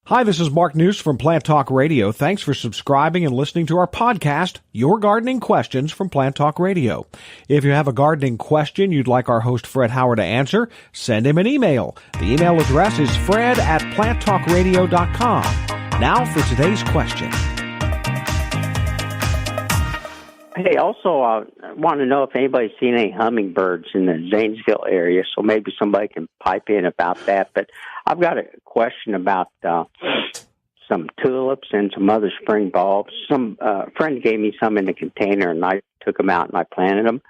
Hi, this is Mark News from Plant Talk Radio. Thanks for subscribing and listening to our podcast, Your Gardening Questions from Plant Talk Radio. If you have a gardening question you'd like our host Fred Howard to answer, send him an email. The email address is fred@planttalkradio.com. Now for today's question. Hey, also, I want to know if anybody's seen any hummingbirds in the Zanesville area, so maybe somebody can pipe in about that. But I've got a question about some tulips and some other spring bulbs. Some friend gave me some in a container, and I took them out and I planted them.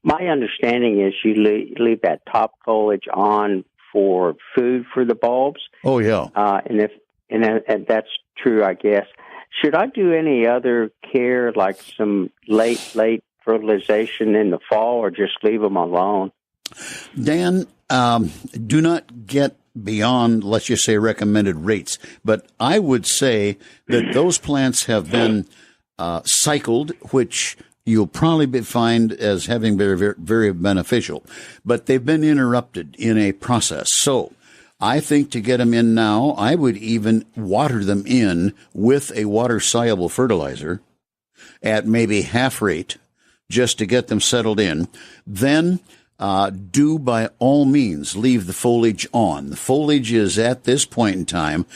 My understanding is you leave that top foliage on for food for the bulbs. Oh, yeah. And that's true, I guess. Should I do any other care, like some late fertilization in the fall, or just leave them alone? Dan, do not get beyond, let's just say, recommended rates. But I would say that those plants have been cycled, which you'll probably find as having very, very, very beneficial. But they've been interrupted in a process. So I think to get them in now, I would even water them in with a water-soluble fertilizer at maybe half rate just to get them settled in. Then do by all means leave the foliage on. The foliage is at this point in time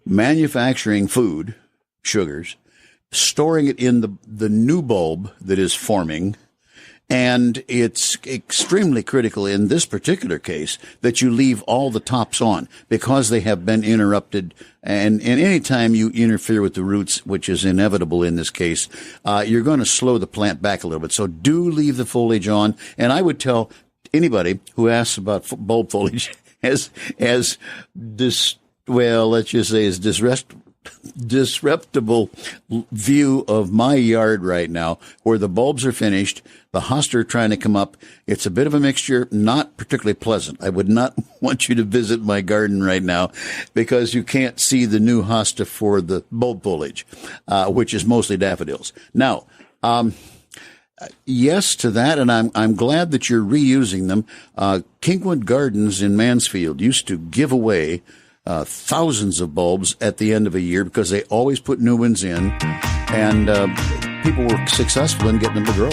manufacturing food, sugars, storing it in the new bulb that is forming. And it's extremely critical in this particular case that you leave all the tops on because they have been interrupted. And any time you interfere with the roots, which is inevitable in this case, you're going to slow the plant back a little bit. So do leave the foliage on. And I would tell anybody who asks about bulb foliage as disreputable view of my yard right now, where the bulbs are finished, the hosta are trying to come up. It's a bit of a mixture, not particularly pleasant. I would not want you to visit my garden right now because you can't see the new hosta for the bulb foliage, which is mostly daffodils. Now, yes to that, and I'm glad that you're reusing them. Kingwood Gardens in Mansfield used to give away thousands of bulbs at the end of a year because they always put new ones in, and people were successful in getting them to grow.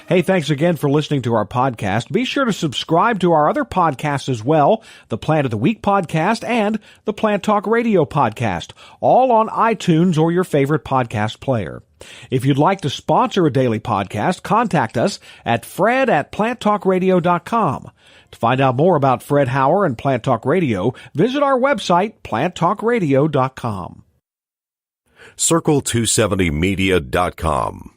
Hey, thanks again for listening to our podcast. Be sure to subscribe to our other podcasts as well, the Plant of the Week podcast and the Plant Talk Radio podcast, all on iTunes or your favorite podcast player. If you'd like to sponsor a daily podcast, contact us at fred@planttalkradio.com. To find out more about Fred Howard and Plant Talk Radio, visit our website, planttalkradio.com. Circle270media.com